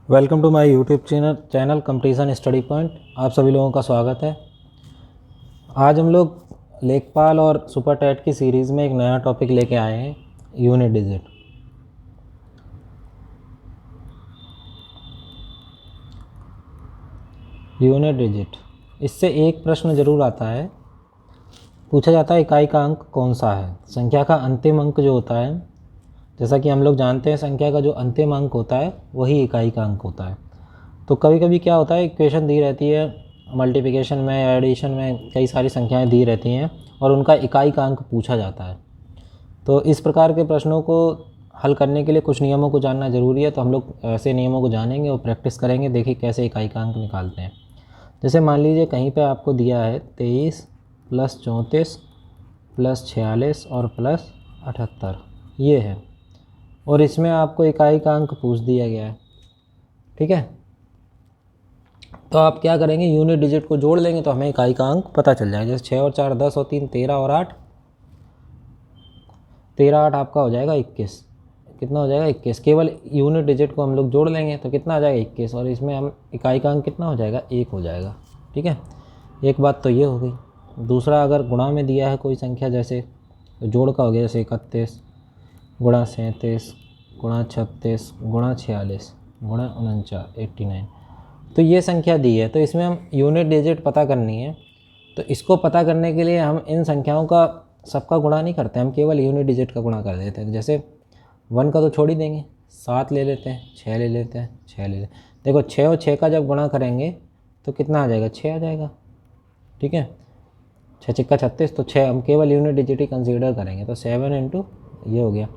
Welcome to my YouTube channel competition study point. आप सभी लोगों का स्वागत है। आज हम लोग लेखपाल और सुपर टैट की सीरीज़ में एक नया टॉपिक लेके आए हैं, यूनिट डिजिट। यूनिट डिजिट, इससे एक प्रश्न ज़रूर आता है, पूछा जाता है इकाई का अंक कौन सा है। संख्या का अंतिम अंक जो होता है, जैसा कि हम लोग जानते हैं संख्या का जो अंतिम अंक होता है वही इकाई का अंक होता है। तो कभी कभी क्या होता है, इक्वेशन दी रहती है, मल्टीप्लिकेशन में या एडिशन में कई सारी संख्याएं दी रहती हैं और उनका इकाई का अंक पूछा जाता है। तो इस प्रकार के प्रश्नों को हल करने के लिए कुछ नियमों को जानना ज़रूरी है। तो हम लोग ऐसे नियमों को जानेंगे और प्रैक्टिस करेंगे, देखिए कैसे इकाई का अंक निकालते हैं। जैसे मान लीजिए कहीं पे आपको दिया है 23 + 34 + 46 और +78, ये है, और इसमें आपको इकाई का अंक पूछ दिया गया है। ठीक है, तो आप क्या करेंगे, यूनिट डिजिट को जोड़ लेंगे तो हमें इकाई का अंक पता चल जाएगा। जैसे 6 और 4 10 और 3 13 और 8 13 8 आपका हो जाएगा 21। कितना हो जाएगा? 21। केवल यूनिट डिजिट को हम लोग जोड़ लेंगे तो कितना आ जाएगा? 21, और इसमें हम इकाई का अंक कितना हो जाएगा? 1 हो जाएगा। ठीक है, एक बात तो ये हो गई। दूसरा, अगर गुणा में दिया है कोई संख्या, जैसे तो जोड़ का हो गया, जैसे 31 गुणा 37 गुणा 36 गुणा 46 गुणा 49 89, तो ये संख्या दी है, तो इसमें हम यूनिट डिजिट पता करनी है। तो इसको पता करने के लिए हम इन संख्याओं का सबका गुणा नहीं करते, हम केवल यूनिट डिजिट का गुणा कर देते हैं। जैसे 1 का तो छोड़ ही देंगे, 7 ले लेते हैं, 6 ले लेते हैं, 6 ले लेते हैं। देखो 6 और 6 का जब गुणा करेंगे तो कितना आ जाएगा? 6 आ जाएगा। ठीक है, 6 6 36, तो 6 हम केवल यूनिट डिजिट ही कंसीडर करेंगे। तो 7 इंटू ये हो गया,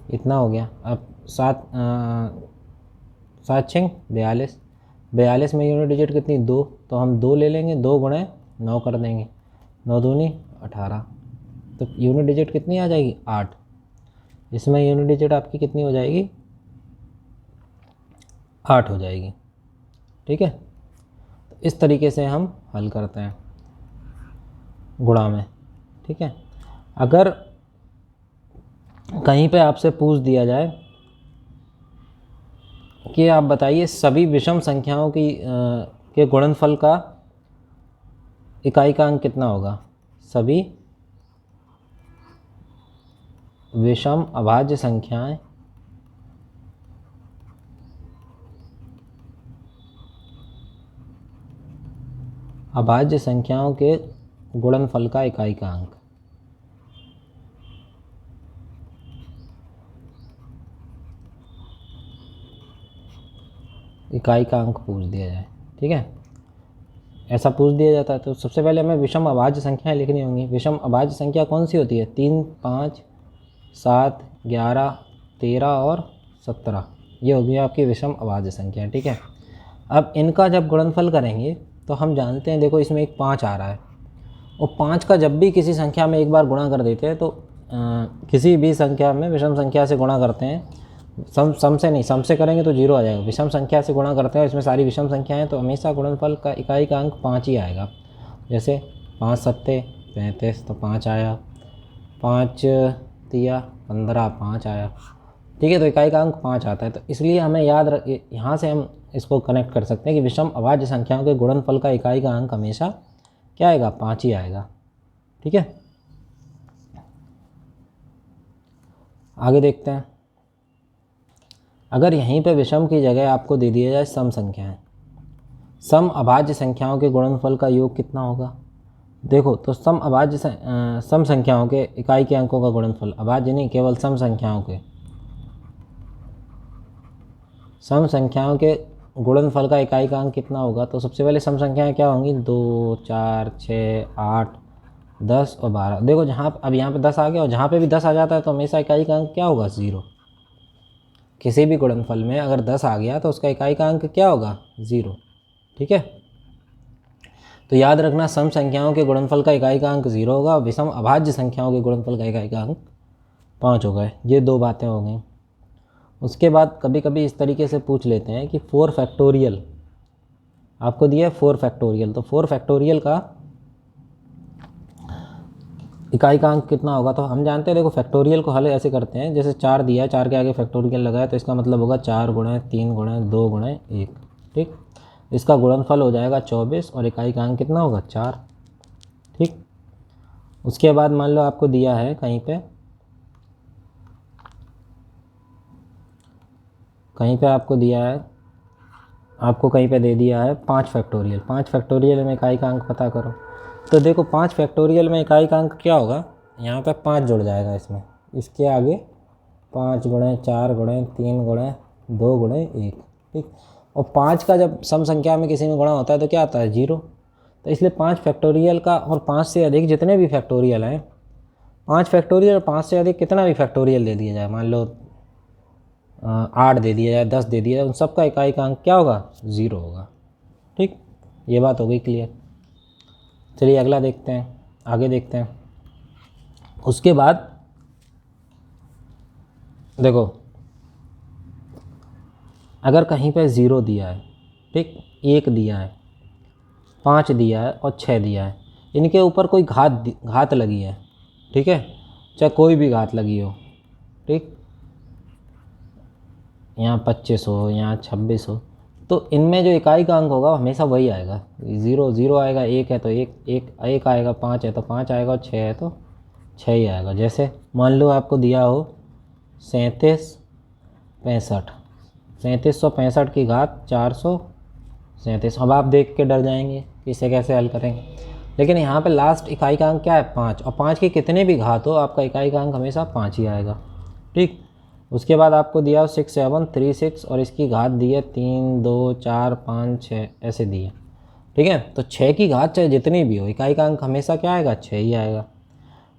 इतना हो गया। अब 7 6 42, 42 में यूनिट डिजिट कितनी? 2, तो हम 2 ले लेंगे, 2 गुणे 9 कर देंगे, 9 दूनी 18, तो यूनिट डिजिट कितनी आ जाएगी? 8। इसमें यूनिट डिजिट आपकी कितनी हो जाएगी? 8 हो जाएगी। ठीक है, तो इस तरीके से हम हल करते हैं गुणा में। ठीक है, अगर कहीं पे आपसे पूछ दिया जाए कि आप बताइए सभी विषम संख्याओं की के गुणनफल का इकाई का अंक कितना होगा? सभी विषम अभाज्य संख्याएं अभाज्य संख्याओं के गुणनफल का इकाई का अंक। इकाई का अंक पूछ दिया जाए, ठीक है, ऐसा पूछ दिया जाता है तो सबसे पहले हमें विषम अभाज्य संख्याएं लिखनी होंगी। विषम अभाज्य संख्या कौन सी होती है? 3 5 7 11 13 और 17, ये होगी आपकी विषम अभाज्य संख्या। ठीक है, अब इनका जब गुणनफल करेंगे तो हम जानते हैं, देखो इसमें एक 5 आ रहा है, और 5 का जब भी किसी संख्या में एक बार गुणा कर देते हैं तो किसी भी संख्या में विषम संख्या से गुणा करते हैं, सम से नहीं, सम से करेंगे तो 0 आ जाएगा। विषम संख्या से गुणा करते हैं, इसमें सारी विषम संख्याएं, तो हमेशा गुणनफल का इकाई का अंक 5 ही आएगा। जैसे 5 7 35, तो 5 आया, 5 3 15, 5 आया। ठीक है, तो इकाई का अंक 5 आता है। तो इसलिए हमें याद रख, यहाँ से हम इसको कनेक्ट कर सकते हैं कि विषम अभाज्य संख्याओं के गुणनफल का इकाई का अंक हमेशा क्या आएगा? 5 ही आएगा। ठीक है, आगे देखते हैं। अगर यहीं पे विषम की जगह आपको दे दिया जाए सम संख्याएं, सम अभाज्य संख्याओं के गुणनफल का योग कितना होगा? देखो, तो सम अभाज्य सम संख्याओं के इकाई के अंकों का गुणनफल, अभाज्य नहीं, केवल सम संख्याओं के, सम संख्याओं के गुणनफल का इकाई का अंक कितना होगा? तो सबसे पहले सम संख्याएं क्या होंगी? 2 4 6 8 10 और 12। देखो जहाँ, अब यहाँ पे 10 आ गया, और जहाँ पे भी 10 आ जाता है तो हमेशा इकाई का अंक क्या होगा? 0। किसी भी गुणनफल में अगर 10 आ गया तो उसका इकाई का अंक क्या होगा? 0। ठीक है, तो याद रखना, सम संख्याओं के गुणनफल का इकाई का अंक 0 होगा, विषम अभाज्य संख्याओं के गुणनफल का इकाई का अंक 5 हो गए। ये 2 बातें हो गई। उसके बाद कभी कभी इस तरीके से पूछ लेते हैं कि 4 फैक्टोरियल, आपको दिया है 4 फैक्टोरियल, तो 4 फैक्टोरियल का इकाई का अंक कितना होगा, तो हम जानते हैं देखो फैक्टोरियल को हल ऐसे करते हैं, जैसे 4 दिया है, 4 के आगे फैक्टोरियल लगाया तो इसका मतलब होगा 4 गुणे 3 गुणे 2 गुणे 1। ठीक, इसका गुणनफल हो जाएगा 24 और इकाई का अंक कितना होगा 4। ठीक, उसके बाद मान लो आपको दिया है कहीं पे आपको दिया है, आपको कहीं पे दे दिया है 5 फैक्टोरियल। 5 फैक्टोरियल में इकाई का अंक पता करो। तो देखो 5 फैक्टोरियल में इकाई का अंक क्या होगा, यहाँ पे 5 जुड़ जाएगा इसमें, इसके आगे 5 गुणे 4 गुणे 3 गुणे 2 गुणे 1। ठीक, और 5 का जब सम संख्या में किसी में गुणा होता है तो क्या आता है 0। तो इसलिए 5 फैक्टोरियल का और 5 से अधिक जितने भी फैक्टोरियल हैं, 5 फैक्टोरियल और 5 से अधिक कितना भी फैक्टोरियल दे दिया जाए, मान लो 8 दे दिया जाए, 10 दे दिया जाए, उन सबका इकाई का अंक क्या होगा 0 होगा। ठीक, ये बात हो गई क्लियर। चलिए अगला देखते हैं, आगे देखते हैं। उसके बाद देखो अगर कहीं पे 0 दिया है, ठीक, 1 दिया है, 5 दिया है और 6 दिया है, इनके ऊपर कोई घात लगी है, ठीक है, चाहे कोई भी घात लगी हो, ठीक, यहाँ 25 हो, यहाँ 26 हो, तो इनमें जो इकाई का अंक होगा हमेशा वही आएगा। 0 0 आएगा, 1 है तो 1 आएगा, 5 है तो 5 आएगा और 6 है तो 6 ही आएगा। जैसे मान लो आपको दिया हो 3765, 3765 की घात 437। अब आप देख के डर जाएंगे कि इसे कैसे हल करेंगे, लेकिन यहाँ पे लास्ट इकाई का अंक क्या है 5, और 5 की कितने भी घात हो आपका इकाई का अंक हमेशा 5 ही आएगा। ठीक, उसके बाद आपको दिया 6736 और इसकी घात दी है 3 2 4 5 6 ऐसे दी है। ठीक है, तो 6 की घात चाहे जितनी भी हो इकाई का अंक हमेशा क्या आएगा 6 ही आएगा।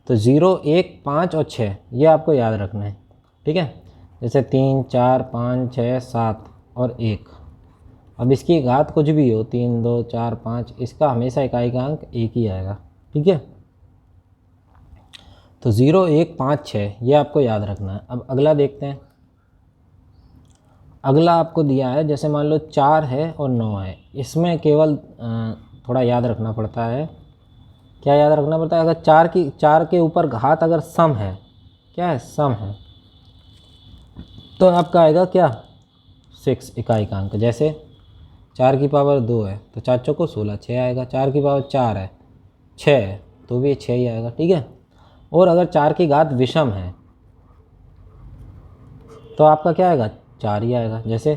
तो 0 1 5 और 6 ये आपको याद रखना है। ठीक है, जैसे 3 4 5 6 7 और 1, अब इसकी घात कुछ भी हो 3 2 4 5, इसका हमेशा इकाई का अंक 1 ही आएगा। ठीक है, तो 0 1 5 6 ये आपको याद रखना है। अब अगला देखते हैं। अगला आपको दिया है, जैसे मान लो 4 है और 9 है, इसमें केवल थोड़ा याद रखना पड़ता है। क्या याद रखना पड़ता है, अगर 4 के ऊपर घात अगर सम है, क्या है सम है, तो आपका आएगा क्या 6 इकाई का अंक। जैसे 4 की पावर 2 है तो 4 चौको 16 6 आएगा, 4 की पावर 4 है 6 है तो भी 6 ही आएगा। ठीक है, और अगर 4 की घात विषम है तो आपका क्या आएगा 4 ही आएगा। जैसे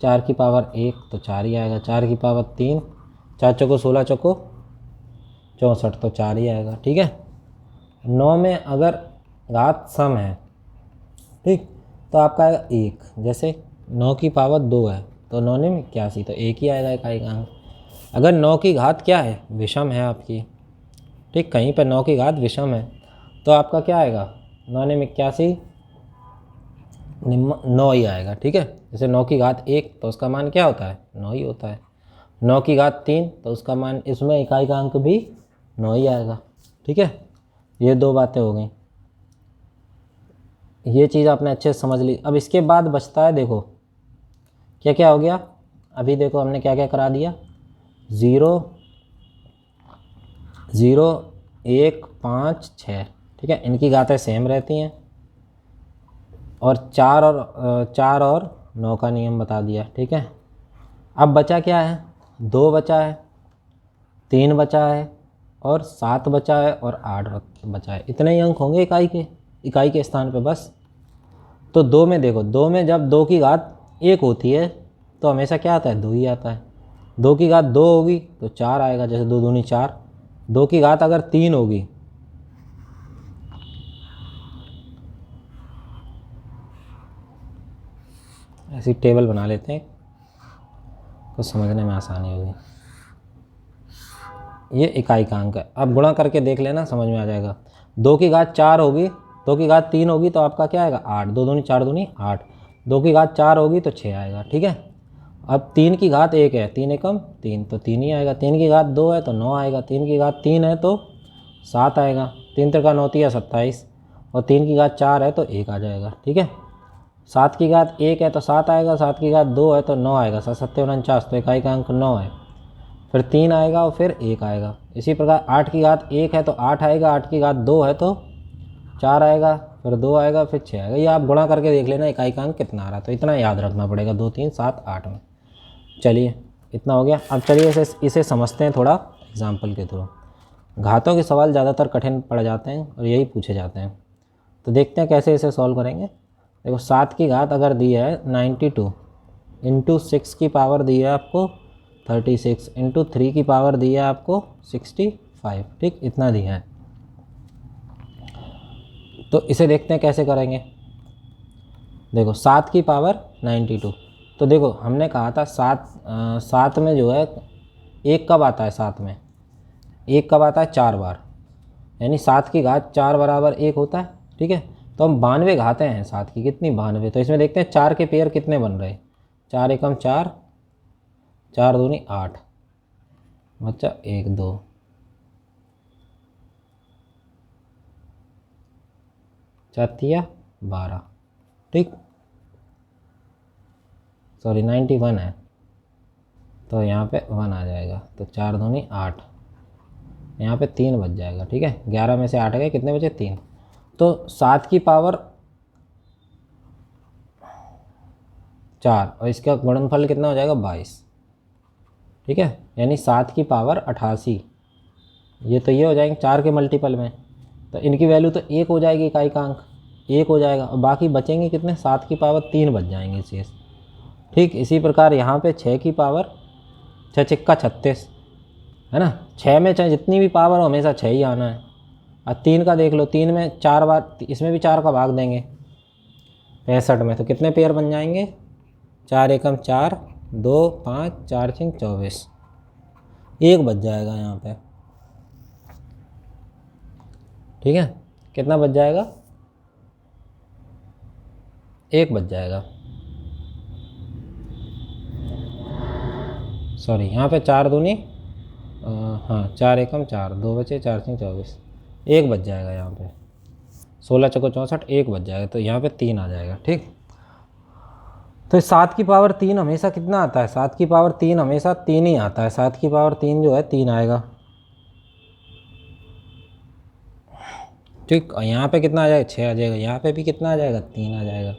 4 की पावर 1 तो 4 ही आएगा, 4 की पावर 3, 4 चौको 16 चौको 64 तो 4 ही आएगा। ठीक है, 9 में अगर घात सम है, ठीक, तो आपका आएगा 1। जैसे 9 की पावर 2 है तो 9 ने 81 तो 1 ही आएगा इकाई का अंक। अगर 9 की घात क्या है विषम है आपकी, ठीक, कहीं पर 9 की घात विषम है तो आपका क्या आएगा 9 ने 81 9 ही आएगा। ठीक है, जैसे 9 की घात 1 तो उसका मान क्या होता है 9 ही होता है, 9 की घात 3 तो उसका मान इसमें इकाई का अंक भी 9 ही आएगा। ठीक है, ये 2 बातें हो गई, ये चीज़ आपने अच्छे से समझ ली। अब इसके बाद बचता है, देखो क्या क्या हो गया, अभी देखो हमने क्या क्या करा दिया, 0 0 1 5 6, ठीक है, इनकी घातें सेम रहती हैं, और 4 और 9 का नियम बता दिया। ठीक है, अब बचा क्या है 2 बचा है, 3 बचा है और 7 बचा है और 8 बचा है। इतने ही अंक होंगे इकाई के स्थान पे बस। तो 2 में देखो, 2 में जब 2 की घात 1 होती है तो हमेशा क्या आता है 2 ही आता है। 2 की घात 2 होगी तो 4 आएगा, जैसे 2 दूनी 4। 2 की घात अगर 3 होगी, ऐसी टेबल बना लेते हैं तो समझने में आसानी होगी। ये इकाई का अंक है, अब गुणा करके देख लेना समझ में आ जाएगा। 2 की घात 4 होगी, 2 की घात 3 होगी तो आपका क्या आएगा 8, 2 दूनी 4 दूनी 8, 2 की घात 4 होगी तो 6 आएगा। ठीक है, अब 3 की घात 1 है, 3 एकम 3 तो 3 ही आएगा, 3 की घात 2 है तो 9 आएगा, 3 की घात 3 है तो 7 आएगा, 3 त्रिका 9 तिया 27, और 3 की घात 4 है तो 1 आ जाएगा। ठीक है, 7 की घात 1 है तो 7 आएगा, 7 की घात 2 है तो 9 आएगा, 7 7 49 तो इकाई का अंक 9 है। फिर 3 आएगा और फिर 1 आएगा। इसी प्रकार 8 की घात 1 है तो 8 आएगा, 8 की घात 2 है तो 4 आएगा, फिर 2 आएगा, फिर 6 आएगा। ये आप गुणा करके देख लेना इकाई का अंक कितना आ रहा है, तो इतना याद रखना पड़ेगा 2 3 7 8 में। चलिए इतना हो गया। अब चलिए इसे समझते हैं थोड़ा एग्जाम्पल के थ्रू। घातों के सवाल ज़्यादातर कठिन पड़ जाते हैं और यही पूछे जाते हैं, तो देखते हैं कैसे इसे सॉल्व करेंगे। देखो 7 की घात अगर दी है 92 इंटू 6 की पावर दी है आपको 36 इंटू 3 की पावर दी है आपको 65, ठीक, इतना दिया है। तो इसे देखते हैं कैसे करेंगे। देखो 7 की पावर 92, तो देखो हमने कहा था 7 में जो है 1 कब आता है, 7 में 1 कब आता है 4 बार, यानी 7 की घात 4 बराबर 1 होता है, ठीक है। तो हम 92 घातें हैं 7 की, कितनी 92। तो इसमें देखते हैं 4 के पेयर कितने बन रहे, 4 एकम 4, 4 दूनी 8, बच्चा 1 2, 4 तिया 12, ठीक, सॉरी 91 है तो यहाँ पे 1 आ जाएगा, तो 4 दूनी 8, यहाँ पे 3 बच जाएगा, ठीक है। 11 में से 8 गए, कितने बचे 3। तो 7 की पावर 4 और इसका गुणनफल कितना हो जाएगा 22, ठीक है, यानी 7 की पावर 88। ये तो ये हो जाएंगे 4 के मल्टीपल में, तो इनकी वैल्यू तो 1 हो जाएगी, इकाई का अंक 1 हो जाएगा, और बाकी बचेंगे कितने, 7 की पावर 3 बच जाएंगे शेष, ठीक। इसी प्रकार यहाँ पे 6 की पावर 6 छिक्का 36 है ना, 6 में चाहे जितनी भी पावर हो हमेशा 6 ही आना है। अब 3 का देख लो, 3 में 4 बार, इसमें भी 4 का भाग देंगे 65 में, तो कितने पेयर बन जाएंगे, 4 एकम 4, 2 5, 4 6 24, 1 बच जाएगा यहाँ पे, ठीक है। कितना बच जाएगा, 1 बच जाएगा, सॉरी यहाँ पे 4 दूनी हाँ 4 एकम 4, 2 बचे, 4 6 24, 1 बच जाएगा यहाँ पे, 16 चौको 64, 1 बच जाएगा, तो यहाँ पे 3 आ जाएगा, ठीक। तो 7 की पावर 3 हमेशा कितना आता है, 7 की पावर 3 हमेशा 3 ही आता है, 7 की पावर 3 जो है 3 आएगा, ठीक। और यहाँ पे कितना आ जाएगा, 6 आ जाएगा, यहाँ पे भी कितना आ जाएगा, 3 आ जाएगा,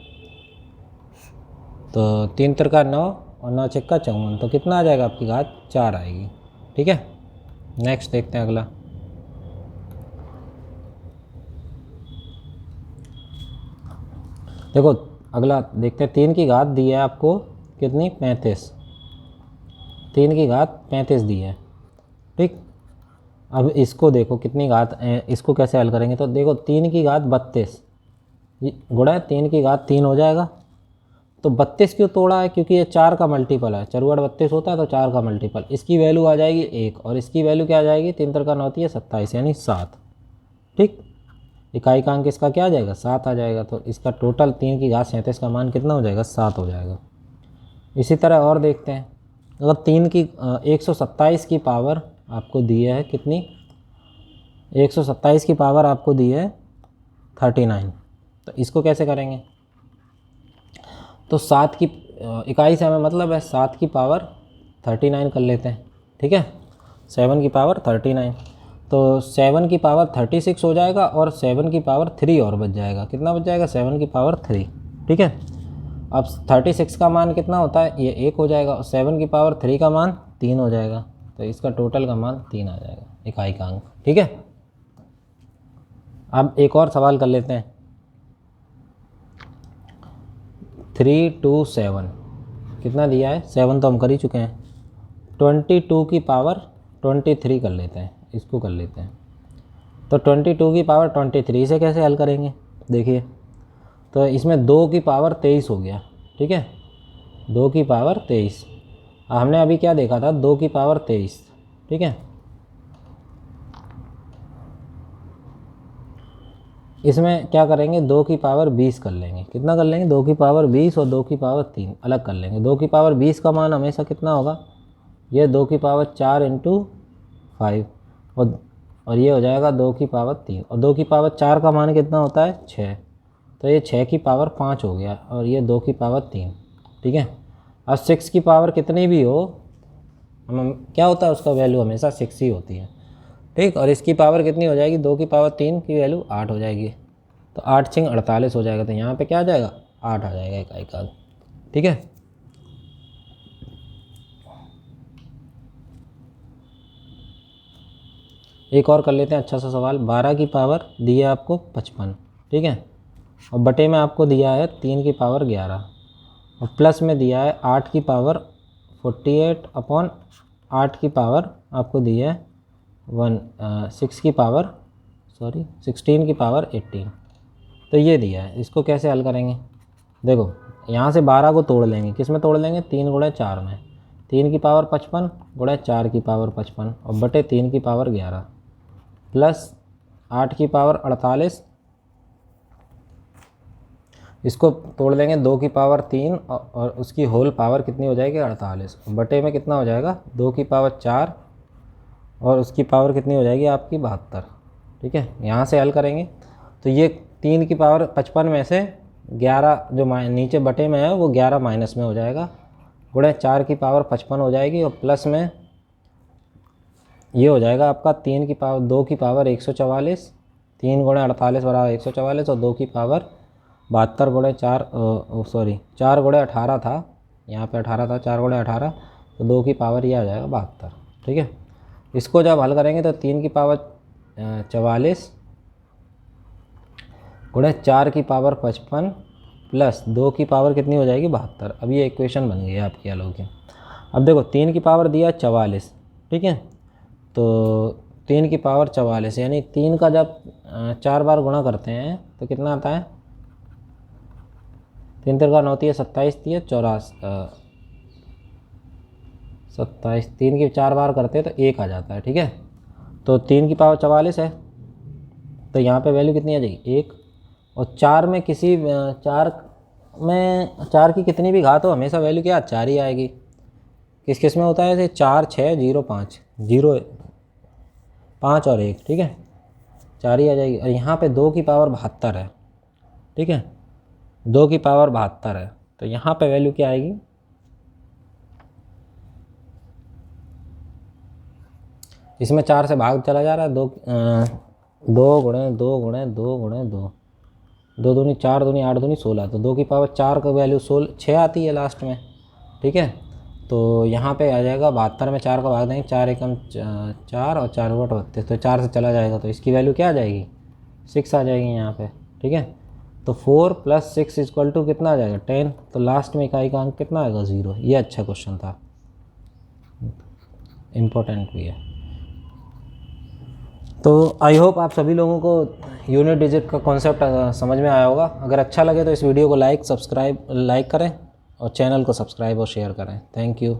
तो 3 तिरका 9 और 9 छिक्का 54, तो कितना आ जाएगा आपकी घात 4 आएगी, ठीक है। नेक्स्ट देखते हैं अगला। देखो अगला देखते हैं, 3 की घात दी है आपको कितनी 35, 3 की घात 35 दी है, ठीक। अब इसको देखो कितनी घात, इसको कैसे हल करेंगे, तो देखो 3 की घात 32 गुणा 3 की घात 3 हो जाएगा। तो 32 क्यों तोड़ा है, क्योंकि ये 4 का मल्टीपल है, चरवाड़ 32 होता है तो 4 का मल्टीपल, इसकी वैल्यू आ जाएगी 1 और इसकी वैल्यू क्या आ जाएगी, 3 तिरका 9 होती है 27 यानी 7, ठीक। इकाई का अंक इसका क्या आ जाएगा 7 आ जाएगा, तो इसका टोटल 3 की घात 37 का मान कितना हो जाएगा 7 हो जाएगा। इसी तरह और देखते हैं, अगर 3 की 127 की पावर आपको दी है कितनी, 127 की पावर आपको दी है 39, तो इसको कैसे करेंगे, तो 7 की इकाई से हमें मतलब है 7 की पावर 39 कर लेते हैं, ठीक है, 7 की पावर 39, तो 7 की पावर 36 हो जाएगा और 7 की पावर 3 और बच जाएगा, कितना बच जाएगा 7 की पावर 3, ठीक है। अब 36 का मान कितना होता है, ये 1 हो जाएगा और 7 की पावर 3 का मान 3 हो जाएगा, तो इसका टोटल का मान 3 आ जाएगा, इकाई का अंक, ठीक है। अब एक और सवाल कर लेते हैं, 3 2 7 कितना दिया है, 7 तो हम कर ही चुके हैं, 22 की पावर 23 कर लेते हैं, इसको कर लेते हैं। तो 22 की पावर 23 से कैसे हल करेंगे, देखिए, तो इसमें 2 की पावर 23 हो गया, ठीक है, 2 की पावर 23, हमने अभी क्या देखा था 2 की पावर 23, ठीक है। इसमें क्या करेंगे 2 की पावर 20 कर लेंगे, कितना कर लेंगे 2 की पावर 20 और 2 की पावर 3 अलग कर लेंगे। 2 की पावर 20 का मान हमेशा कितना होगा, ये 2 की पावर 4 इंटू 5 और ये हो जाएगा 2 की पावर 3 और 2 की पावर 4 का मान कितना होता है 6, तो ये 6 की पावर 5 हो गया और ये 2 की पावर 3, ठीक है। अब 6 की पावर कितनी भी हो हम क्या होता है उसका वैल्यू हमेशा 6 ही होती है, ठीक। और इसकी पावर कितनी हो जाएगी, 2 की पावर 3 की वैल्यू 8 हो जाएगी, तो 8 6 48 हो जाएगा, तो यहाँ पे क्या आ जाएगा 8 आ जाएगा इकाई का, ठीक है। एक और कर लेते हैं अच्छा सा सवाल। 12 की पावर दी है आपको 55, ठीक है, और बटे में आपको दिया है 3 की पावर 11, और प्लस में दिया है 8 की पावर 48 अपॉन 8 की पावर आपको दी है 16 की पावर 18। तो ये दिया है, इसको कैसे हल करेंगे, देखो यहाँ से 12 को तोड़ लेंगे, किस में तोड़ लेंगे, 3 गुणे 4 में, 3 की पावर 55 गुणे 4 की पावर 55 और बटे 3 की पावर 11 प्लस 8 की पावर 48, इसको तोड़ लेंगे 2 की पावर 3 और उसकी होल पावर कितनी हो जाएगी 48, बटे में कितना हो जाएगा 2 की पावर 4 और उसकी पावर कितनी हो जाएगी आपकी 72, ठीक है। यहाँ से हल करेंगे तो ये 3 की पावर 55 में से 11 जो नीचे बटे में है वो 11 माइनस में हो जाएगा, गुणे 4 की पावर 55 हो जाएगी और प्लस में ये हो जाएगा आपका 3 की पावर 2 की पावर 144, 3 गुणे 48 बराबर 144 और 2 की पावर 72 गुणे 4 4 गुणे 18 था, यहाँ पे 18 था, 4 गुणे 18 तो 2 की पावर ये आ जाएगा 72, ठीक है। इसको जब हल करेंगे तो 3 की पावर 44 गुणे 4 की पावर 55 प्लस 2 की पावर कितनी हो जाएगी 72। अब ये इक्वेशन बन गई है आपकी अलग। अब देखो 3 की पावर दिया 44, ठीक है, तो 3 की पावर 44 यानी 3 का जब 4 बार गुणा करते हैं तो कितना आता है, 3 तिरका 9 है 27 थी 27, 3 की 4 बार करते हैं तो 1 आ जाता है, ठीक है। तो 3 की पावर 44 है तो यहाँ पे वैल्यू कितनी आ जाएगी 1, और 4 में किसी 4 की कितनी भी घात हो हमेशा वैल्यू क्या 4 ही आएगी। किस किस में होता है जैसे 4 6 0 5 0 5 और 1, ठीक है, 4 ही आ जाएगी। और यहाँ पे 2 की पावर 72 है, ठीक है, 2 की पावर 72 है तो यहाँ पे वैल्यू क्या आएगी, इसमें 4 से भाग चला जा रहा है, 2 गुणे 2 गुणे 2 गुणे 2, 2 दूनी 4 दूनी 8 दूनी 16, तो 2 की पावर 4 का वैल्यू 6 आती है लास्ट में, ठीक है। तो यहाँ पे आ जाएगा 72 में 4 का भाग देंगे, 4 एकम 4 और 4 बट 32, तो 4 से चला जाएगा तो इसकी वैल्यू क्या आ जाएगी 6 आ जाएगी यहाँ पे, ठीक है। तो 4 + 6 = कितना आ जाएगा 10, तो लास्ट में इकाई का अंक कितना आएगा 0। ये अच्छा क्वेश्चन था, इम्पोर्टेंट भी है। तो आई होप आप सभी लोगों को यूनिट डिजिट का कॉन्सेप्ट समझ में आया होगा। अगर अच्छा लगे तो इस वीडियो को लाइक करें और चैनल को सब्सक्राइब और शेयर करें। Thank you.